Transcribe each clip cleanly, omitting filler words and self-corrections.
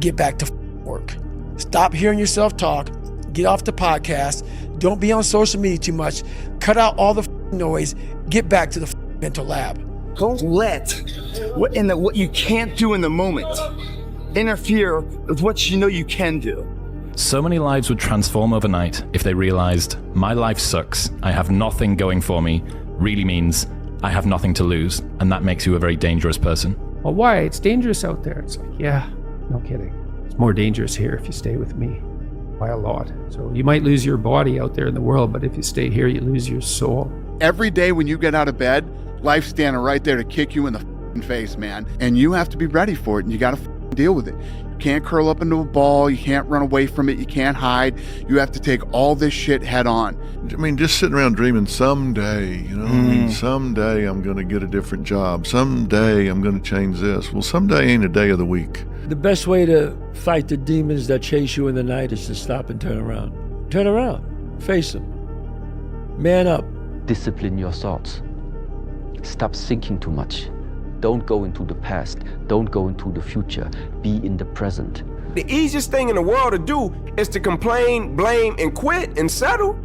get back to work. Stop hearing yourself talk. Get off the podcast. Don't be on social media too much. Cut out all the noise. Get back to the mental lab. Don't let what you can't do in the moment interfere with what you know you can do. So many lives would transform overnight if they realized my life sucks, I have nothing going for me, really means I have nothing to lose, and that makes you a very dangerous person. Well, why? It's dangerous out there. It's like, yeah, no kidding. It's more dangerous here if you stay with me by a lot. So you might lose your body out there in the world, but if you stay here, you lose your soul. Every day when you get out of bed, life's standing right there to kick you in the face, man. And you have to be ready for it, and you got to deal with it. You can't curl up into a ball. You can't run away from it. You can't hide. You have to take all this shit head on. I mean, just sitting around dreaming someday, I mean, someday I'm going to get a different job. Someday I'm going to change this. Well, someday ain't a day of the week. The best way to fight the demons that chase you in the night is to stop and turn around. Turn around. Face them. Man up. Discipline your thoughts. Stop thinking too much. Don't go into the past. Don't go into the future. Be in the present. The easiest thing in the world to do is to complain, blame, and quit and settle.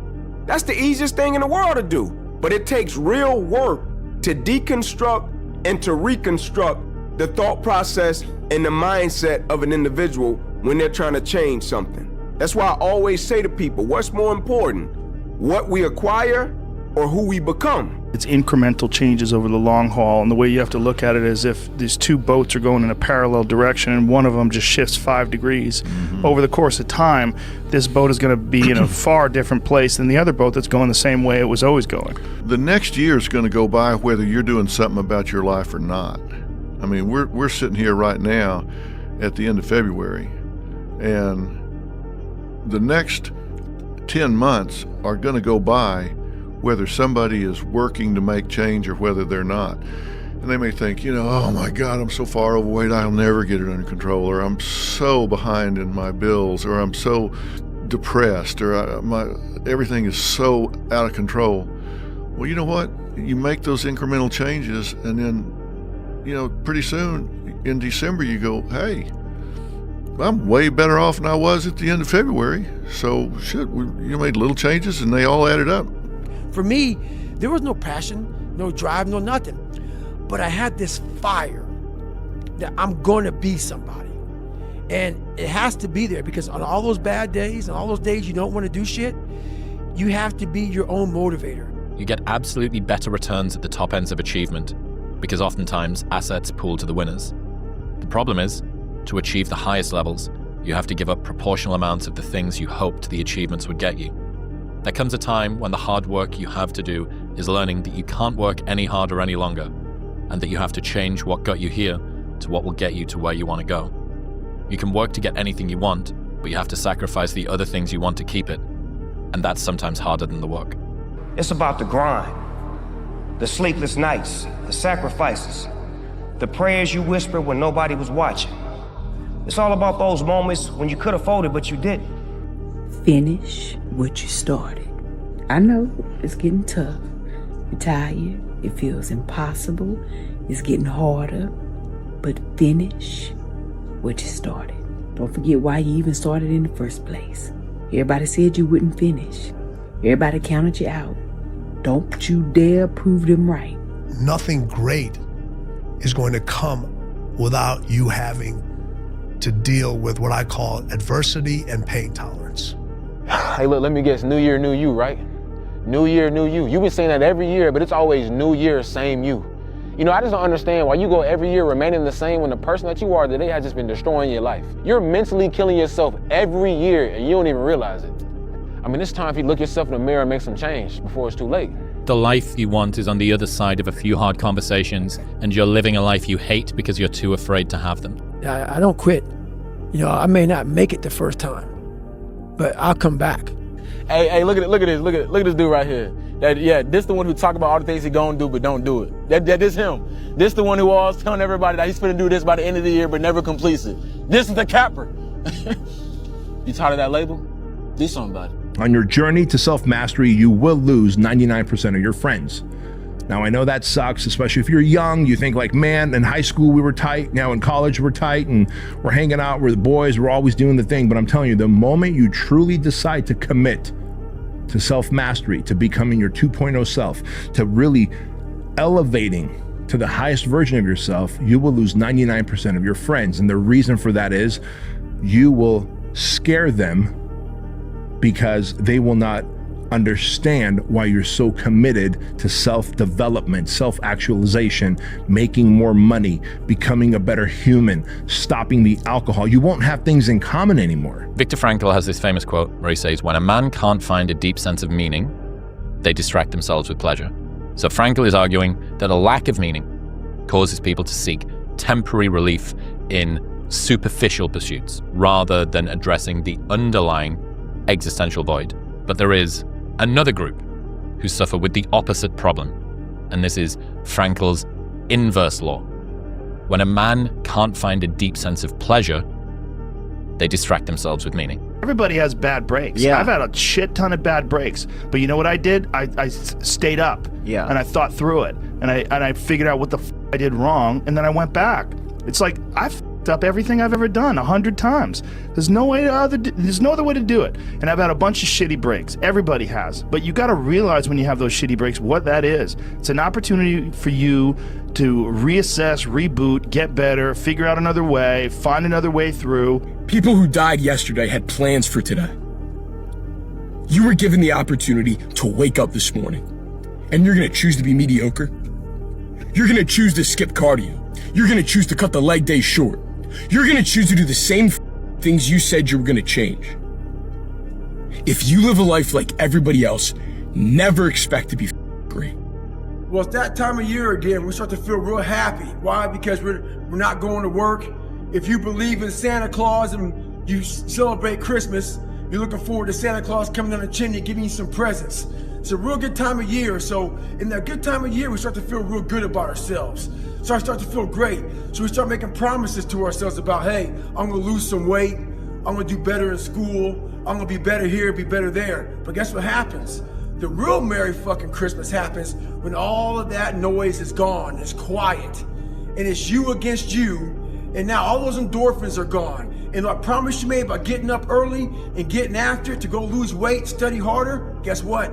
That's the easiest thing in the world to do. But it takes real work to deconstruct and to reconstruct the thought process and the mindset of an individual when they're trying to change something. That's why I always say to people, what's more important? What we acquire or who we become? It's incremental changes over the long haul, and the way you have to look at it is if these two boats are going in a parallel direction and one of them just shifts 5 degrees, over the course of time, this boat is going to be in a far different place than the other boat that's going the same way it was always going. The next year is going to go by whether you're doing something about your life or not. I mean, we're sitting here right now at the end of February, and the next 10 months are going to go by whether somebody is working to make change or whether they're not. And they may think, oh my God, I'm so far overweight, I'll never get it under control, or I'm so behind in my bills, or I'm so depressed, or everything is so out of control. Well, you know what? You make those incremental changes, and then, pretty soon in December you go, hey, I'm way better off than I was at the end of February. So shit, you made little changes and they all added up. For me, there was no passion, no drive, no nothing. But I had this fire that I'm going to be somebody. And it has to be there because on all those bad days and all those days you don't want to do shit, you have to be your own motivator. You get absolutely better returns at the top ends of achievement because oftentimes assets pool to the winners. The problem is, to achieve the highest levels, you have to give up proportional amounts of the things you hoped the achievements would get you. There comes a time when the hard work you have to do is learning that you can't work any harder any longer, and that you have to change what got you here to what will get you to where you want to go. You can work to get anything you want, but you have to sacrifice the other things you want to keep it, and that's sometimes harder than the work. It's about the grind, the sleepless nights, the sacrifices, the prayers you whispered when nobody was watching. It's all about those moments when you could have folded, but you didn't. Finish what you started. I know it's getting tough. You're tired. It feels impossible. It's getting harder. But finish what you started. Don't forget why you even started in the first place. Everybody said you wouldn't finish. Everybody counted you out. Don't you dare prove them right. Nothing great is going to come without you having to deal with what I call adversity and pain tolerance. Hey, look, let me guess, new year, new you, right? New year, new you. You've been saying that every year, but it's always new year, same you. I just don't understand why you go every year remaining the same when the person that you are today has just been destroying your life. You're mentally killing yourself every year and you don't even realize it. It's time for you to look yourself in the mirror and make some change before it's too late. The life you want is on the other side of a few hard conversations, and you're living a life you hate because you're too afraid to have them. I don't quit. I may not make it the first time, but I'll come back. Hey, look at this dude right here. This the one who talk about all the things he gonna do but don't do it. This him. This the one who always telling everybody that he's gonna do this by the end of the year but never completes it. This is the capper. You tired of that label? Do something about it. On your journey to self-mastery, you will lose 99% of your friends. Now, I know that sucks, especially if you're young. You think like, man, in high school we were tight. Now in college we're tight and we're hanging out. We're the boys. We're always doing the thing. But I'm telling you, the moment you truly decide to commit to self-mastery, to becoming your 2.0 self, to really elevating to the highest version of yourself, you will lose 99% of your friends. And the reason for that is you will scare them because they will not understand why you're so committed to self-development, self-actualization, making more money, becoming a better human, stopping the alcohol. You won't have things in common anymore. Viktor Frankl has this famous quote where he says, when a man can't find a deep sense of meaning, they distract themselves with pleasure. So Frankl is arguing that a lack of meaning causes people to seek temporary relief in superficial pursuits rather than addressing the underlying existential void. But there is another group who suffer with the opposite problem, and this is Frankl's inverse law. When a man can't find a deep sense of pleasure, they distract themselves with meaning. Everybody has bad breaks. Yeah. I've had a shit ton of bad breaks, but you know what I did? I stayed up. Yeah. And I thought through it, and I figured out what the I did wrong, and then I went back. It's like I've f***ed up everything I've ever done 100 times. There's no other way to do it. And I've had a bunch of shitty breaks. Everybody has. But you got to realize when you have those shitty breaks what that is. It's an opportunity for you to reassess, reboot, get better, figure out another way, find another way through. People who died yesterday had plans for today. You were given the opportunity to wake up this morning, and you're going to choose to be mediocre. You're going to choose to skip cardio. You're going to choose to cut the leg day short. You're going to choose to do the same things you said you were going to change. If you live a life like everybody else, never expect to be great. Well, it's that time of year again. We start to feel real happy. Why? Because we're not going to work. If you believe in Santa Claus and you celebrate Christmas, you're looking forward to Santa Claus coming down the chimney giving you some presents. It's a real good time of year. So in that good time of year, we start to feel real good about ourselves. So I start to feel great. So we start making promises to ourselves about, hey, I'm gonna lose some weight. I'm gonna do better in school. I'm gonna be better here, be better there. But guess what happens? The real Merry fucking Christmas happens when all of that noise is gone. It's quiet. And it's you against you. And now all those endorphins are gone. And I promise you made about getting up early and getting after it to go lose weight, study harder, guess what?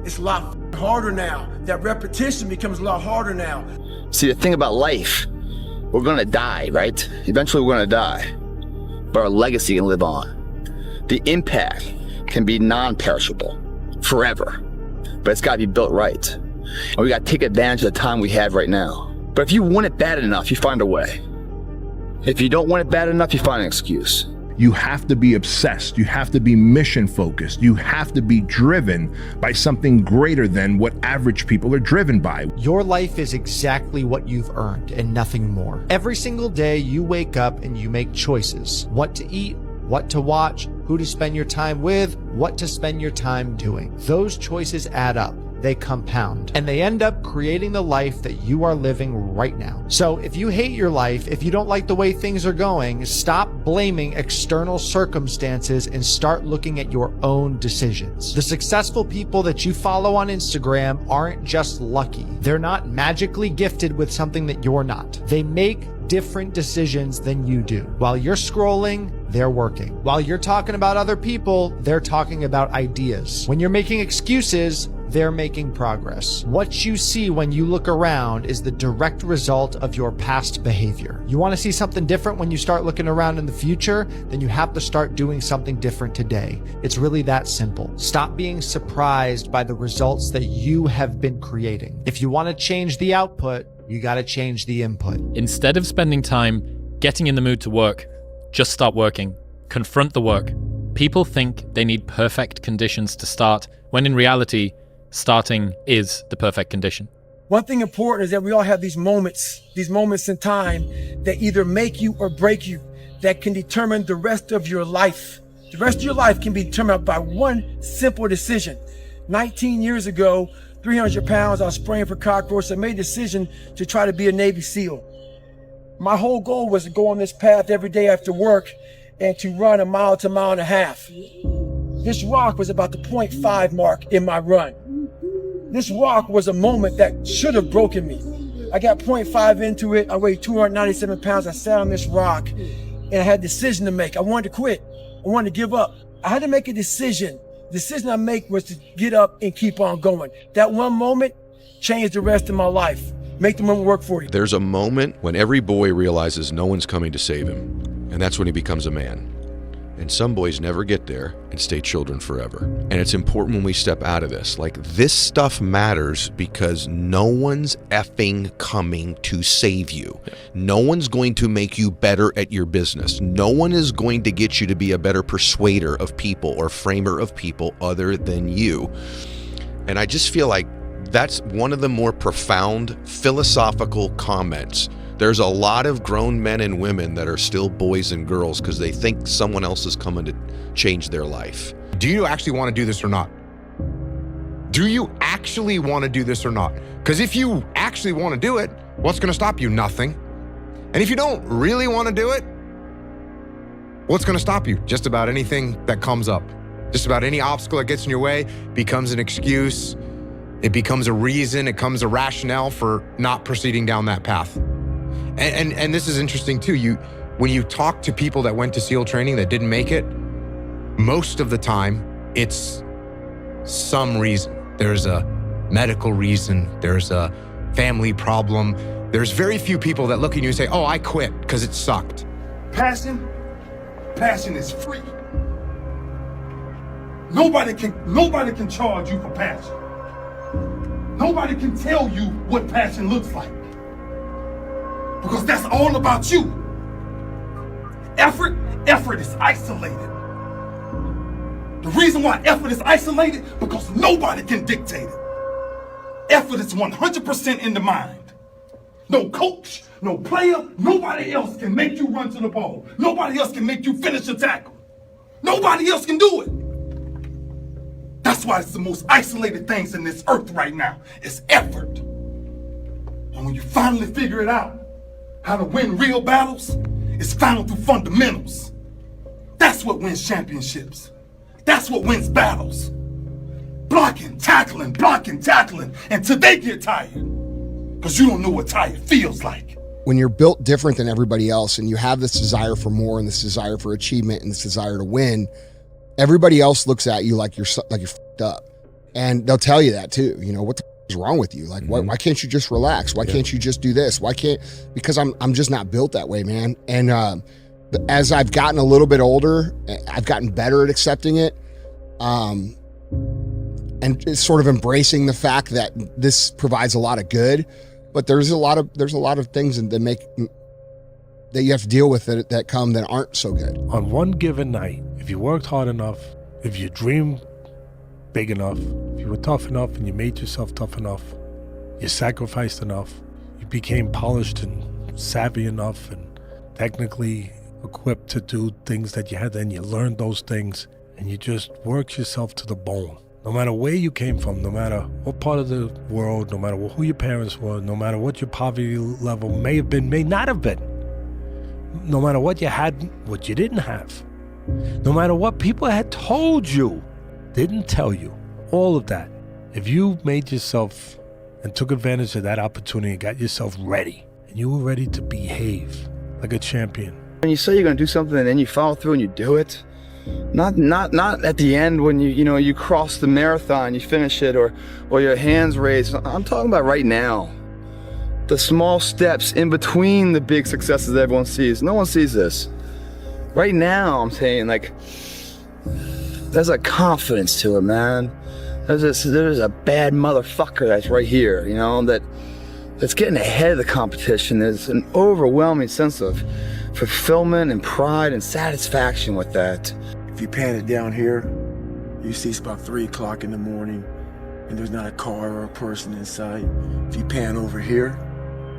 It's a lot harder now. That repetition becomes a lot harder now. See, the thing about life, we're gonna die, right? Eventually we're gonna die, but our legacy can live on. The impact can be non-perishable forever, but it's gotta be built right. And we gotta take advantage of the time we have right now. But if you want it bad enough, you find a way. If you don't want it bad enough, you find an excuse. You have to be obsessed. You have to be mission focused. You have to be driven by something greater than what average people are driven by. Your life is exactly what you've earned and nothing more. Every single day you wake up and you make choices. What to eat, what to watch, who to spend your time with, what to spend your time doing. Those choices add up. They compound, and they end up creating the life that you are living right now. So if you hate your life, if you don't like the way things are going, stop blaming external circumstances and start looking at your own decisions. The successful people that you follow on Instagram aren't just lucky. They're not magically gifted with something that you're not. They make different decisions than you do. While you're scrolling, they're working. While you're talking about other people, they're talking about ideas. When you're making excuses, they're making progress. What you see when you look around is the direct result of your past behavior. You want to see something different when you start looking around in the future? Then you have to start doing something different today. It's really that simple. Stop being surprised by the results that you have been creating. If you want to change the output, you got to change the input. Instead of spending time getting in the mood to work, just start working. Confront the work. People think they need perfect conditions to start, when in reality, starting is the perfect condition. One thing important is that we all have these moments in time that either make you or break you, that can determine the rest of your life. The rest of your life can be determined by one simple decision. 19 years ago, 300 pounds, I was spraying for cockroaches. I made a decision to try to be a Navy SEAL. My whole goal was to go on this path every day after work and to run a mile to a mile and a half. This rock was about the 0.5 mark in my run. This rock was a moment that should have broken me. I got 0.5 into it. I weighed 297 pounds. I sat on this rock and I had a decision to make. I wanted to quit. I wanted to give up. I had to make a decision. The decision I make was to get up and keep on going. That one moment changed the rest of my life. Make the moment work for you. There's a moment when every boy realizes no one's coming to save him, and that's when he becomes a man. And some boys never get there and stay children forever. And it's important when we step out of this. Like, this stuff matters because no one's effing coming to save you. No one's going to make you better at your business. No one is going to get you to be a better persuader of people or framer of people other than you. And I just feel like that's one of the more profound philosophical comments. There's a lot of grown men and women that are still boys and girls because they think someone else is coming to change their life. Do you actually want to do this or not? Do you actually want to do this or not? Because if you actually want to do it, what's going to stop you? Nothing. And if you don't really want to do it, what's going to stop you? Just about anything that comes up. Just about any obstacle that gets in your way becomes an excuse. It becomes a reason. It becomes a rationale for not proceeding down that path. And this is interesting too. When you talk to people that went to SEAL training that didn't make it, most of the time it's some reason. There's a medical reason. There's a family problem. There's very few people that look at you and say, "Oh, I quit because it sucked." Passion is free. Nobody can charge you for passion. Nobody can tell you what passion looks like. Because that's all about you. Effort is isolated. The reason why effort is isolated, because nobody can dictate it. Effort is 100% in the mind. No coach, no player, nobody else can make you run to the ball. Nobody else can make you finish a tackle. Nobody else can do it. That's why it's the most isolated things in this earth right now. It's effort. And when you finally figure it out, how to win real battles is found through fundamentals. That's what wins championships. That's what wins battles. Blocking, tackling, until they get tired. Because you don't know what tired feels like. When you're built different than everybody else and you have this desire for more and this desire for achievement and this desire to win, everybody else looks at you like you're fucked up. And they'll tell you that too. You know, what the is wrong with you? Like, why can't you just relax? Why can't you just do this? Because I'm just not built that way, man. And as I've gotten a little bit older, I've gotten better at accepting it. And it's sort of embracing the fact that this provides a lot of good, but there's a lot of things that you have to deal with that come that aren't so good. On one given night, if you worked hard enough, if you dreamed big enough, if you were tough enough and you made yourself tough enough, you sacrificed enough, you became polished and savvy enough and technically equipped to do things that you had, and you learned those things and you just worked yourself to the bone. No matter where you came from, no matter what part of the world, no matter who your parents were, no matter what your poverty level may have been, may not have been, no matter what you had, what you didn't have, no matter what people had told you, didn't tell you, all of that. If you made yourself and took advantage of that opportunity and got yourself ready, and you were ready to behave like a champion. When you say you're gonna do something and then you follow through and you do it, not at the end when you cross the marathon, you finish it, or your hands raised. I'm talking about right now. The small steps in between the big successes that everyone sees. No one sees this. Right now, I'm saying, like, there's a confidence to it, man. There's a bad motherfucker that's right here, that's getting ahead of the competition. There's an overwhelming sense of fulfillment and pride and satisfaction with that. If you pan it down here, you see it's about 3 o'clock in the morning and there's not a car or a person in sight. If you pan over here,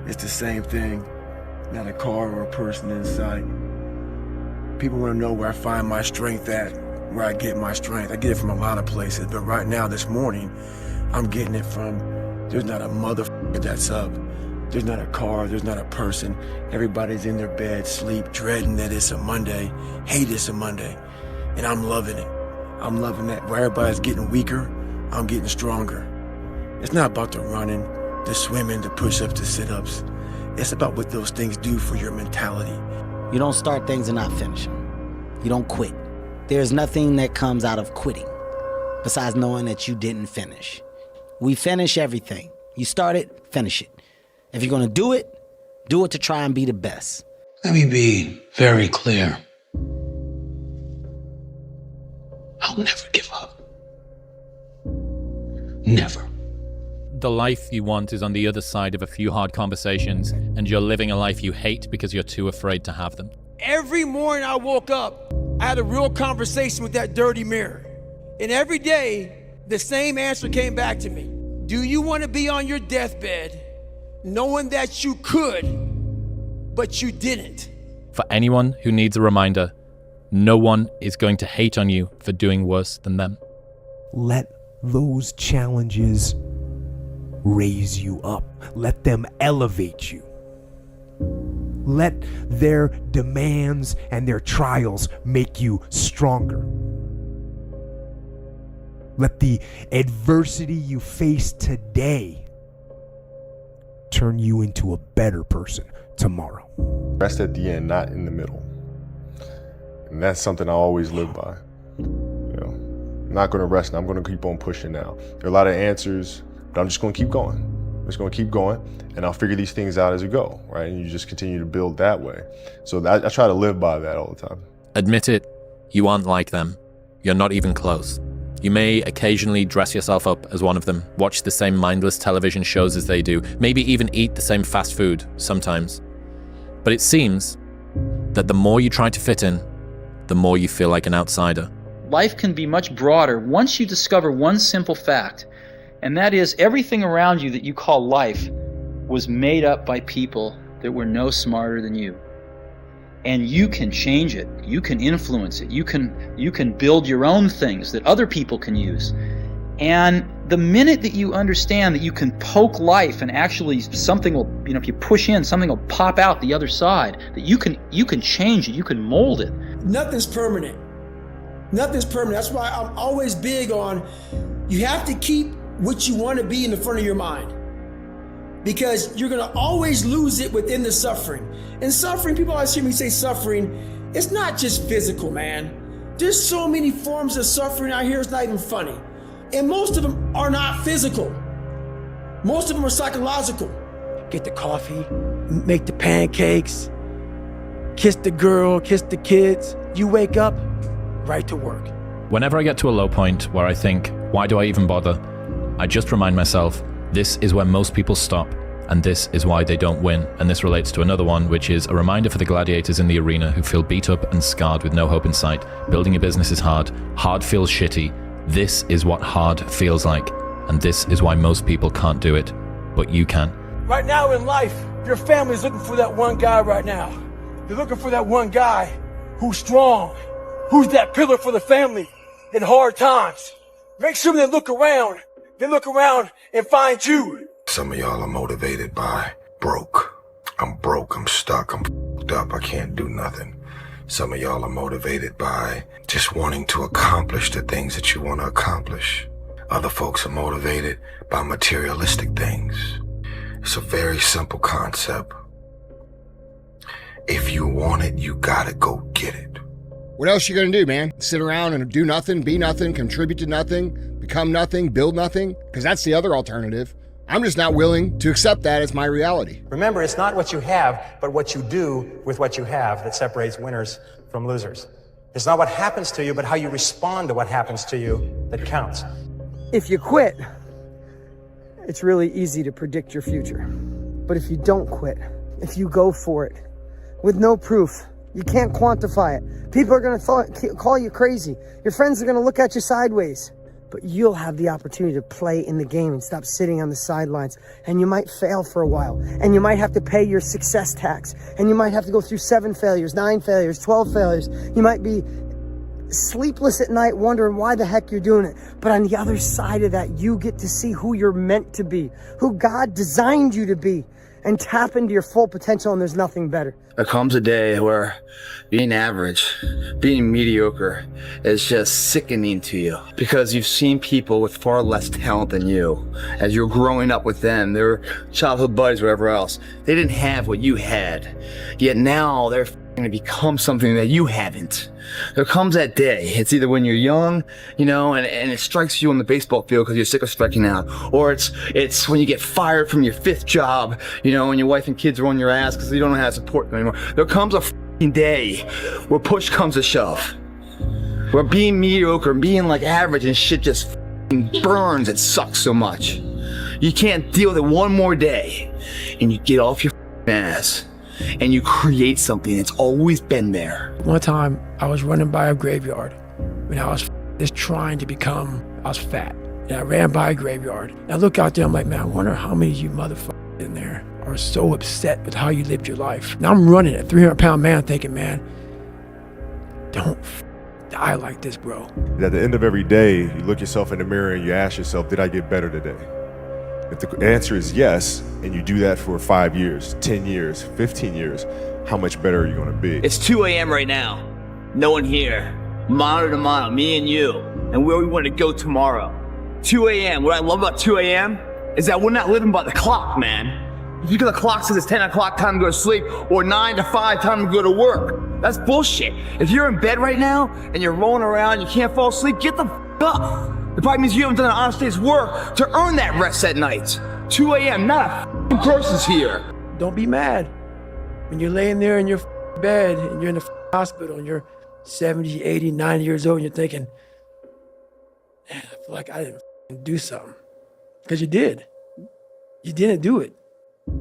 it's the same thing. Not a car or a person in sight. People want to know where I find my strength at, where I get my strength. I get it from a lot of places, but right now, this morning, I'm getting it from, there's not a motherfucker that's up. There's not a car, there's not a person. Everybody's in their bed, sleep, dreading that it's a Monday, hate it's a Monday. And I'm loving it. I'm loving that. Where everybody's getting weaker, I'm getting stronger. It's not about the running, the swimming, the push-ups, the sit-ups. It's about what those things do for your mentality. You don't start things and not finish them. You don't quit. There's nothing that comes out of quitting besides knowing that you didn't finish. We finish everything. You start it, finish it. If you're gonna do it to try and be the best. Let me be very clear. I'll never give up. Never. The life you want is on the other side of a few hard conversations, and you're living a life you hate because you're too afraid to have them. Every morning I woke up, I had a real conversation with that dirty mirror. And every day, the same answer came back to me. Do you want to be on your deathbed knowing that you could, but you didn't? For anyone who needs a reminder, no one is going to hate on you for doing worse than them. Let those challenges raise you up. Let them elevate you. Let their demands and their trials make you stronger. Let the adversity you face today turn you into a better person tomorrow. Rest at the end, not in the middle. And that's something I always live by. You know, I'm not gonna rest, and I'm gonna keep on pushing now. There are a lot of answers, but I'm just gonna keep going. I'm just gonna keep going, and I'll figure these things out as we go, right? And you just continue to build that way. So I try to live by that all the time. Admit it, you aren't like them. You're not even close. You may occasionally dress yourself up as one of them, watch the same mindless television shows as they do, maybe even eat the same fast food sometimes. But it seems that the more you try to fit in, the more you feel like an outsider. Life can be much broader once you discover one simple fact, and that is everything around you that you call life was made up by people that were no smarter than you. And you can change it, you can influence it, you can build your own things that other people can use. And the minute that you understand that you can poke life and actually something will, if you push in, something will pop out the other side, that you can change it, you can mold it. Nothing's permanent. Nothing's permanent. That's why I'm always big on, you have to keep what you want to be in the front of your mind. Because you're gonna always lose it within the suffering. And suffering, people always hear me say suffering, it's not just physical, man. There's so many forms of suffering out here, it's not even funny. And most of them are not physical. Most of them are psychological. Get the coffee, make the pancakes, kiss the girl, kiss the kids. You wake up, right to work. Whenever I get to a low point where I think, why do I even bother? I just remind myself, this is where most people stop, and this is why they don't win. And this relates to another one, which is a reminder for the gladiators in the arena who feel beat up and scarred with no hope in sight. Building a business is hard. Hard feels shitty. This is what hard feels like. And this is why most people can't do it, but you can. Right now in life, your family's looking for that one guy right now. They're looking for that one guy who's strong, who's that pillar for the family in hard times. Make sure they look around and find you. Some of y'all are motivated by broke. I'm broke, I'm stuck, I'm f***ed up, I can't do nothing. Some of y'all are motivated by just wanting to accomplish the things that you want to accomplish. Other folks are motivated by materialistic things. It's a very simple concept. If you want it, you gotta go get it. What else you gonna do, man? Sit around and do nothing, be nothing, contribute to nothing, become nothing, build nothing? Because that's the other alternative. I'm just not willing to accept that as my reality. Remember, it's not what you have, but what you do with what you have that separates winners from losers. It's not what happens to you, but how you respond to what happens to you that counts. If you quit, it's really easy to predict your future. But if you don't quit, if you go for it with no proof, you can't quantify it. People are going to call you crazy. Your friends are going to look at you sideways. But you'll have the opportunity to play in the game and stop sitting on the sidelines. And you might fail for a while. And you might have to pay your success tax. And you might have to go through 7 failures, 9 failures, 12 failures. You might be sleepless at night wondering why the heck you're doing it. But on the other side of that, you get to see who you're meant to be, who God designed you to be. and tap into your full potential, and there's nothing better. There comes a day where being average, being mediocre is just sickening to you because you've seen people with far less talent than you. As you're growing up with them, their childhood buddies, whatever else, they didn't have what you had. Yet now they're going to become something that you haven't. There comes that day. It's either when you're young, you know, and it strikes you on the baseball field because you're sick of striking out, or it's when you get fired from your 5th job, you know, and your wife and kids are on your ass because you don't know how to support them anymore. There comes a day where push comes to shove, where being mediocre and being like average and shit just burns. It sucks so much. You can't deal with it one more day, and you get off your ass and you create something that's always been there. One time I was running by a graveyard when I was just trying to become, I was fat. And I ran by a graveyard. And I look out there, I'm like, man, I wonder how many of you motherfuckers in there are so upset with how you lived your life. Now I'm running a 300-pound man thinking, man, don't die like this, bro. At the end of every day, you look yourself in the mirror and you ask yourself, did I get better today? If the answer is yes, and you do that for 5 years, 10 years, 15 years, how much better are you gonna be? It's 2 a.m. right now. No one here. Mano to mano, me and you, and where we want to go tomorrow. 2 a.m. What I love about 2 a.m. is that we're not living by the clock, man. Because the clock says it's 10 o'clock, time to go to sleep, or 9 to 5, time to go to work. That's bullshit. If you're in bed right now, and you're rolling around, you can't fall asleep, get the f*** up. It probably means you haven't done an honest day's work to earn that rest at night. 2 a.m., not a person's here. Don't be mad. When you're laying there in your bed and you're in the hospital and you're 70, 80, 90 years old and you're thinking, man, I feel like I didn't do something. Because you did. You didn't do it.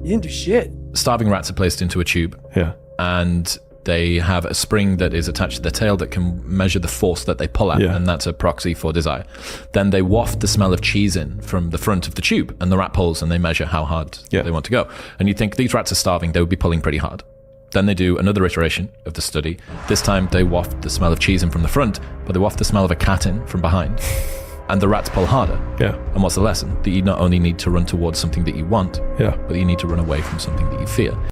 You didn't do shit. Starving rats are placed into a tube. Yeah. And they have a spring that is attached to their tail that can measure the force that they pull at, and that's a proxy for desire. Then they waft the smell of cheese in from the front of the tube, and the rat pulls and they measure how hard they want to go. And you think these rats are starving, they would be pulling pretty hard. Then they do another iteration of the study. This time they waft the smell of cheese in from the front, but they waft the smell of a cat in from behind. And the rats pull harder. Yeah. And what's the lesson? That you not only need to run towards something that you want, but you need to run away from something that you fear.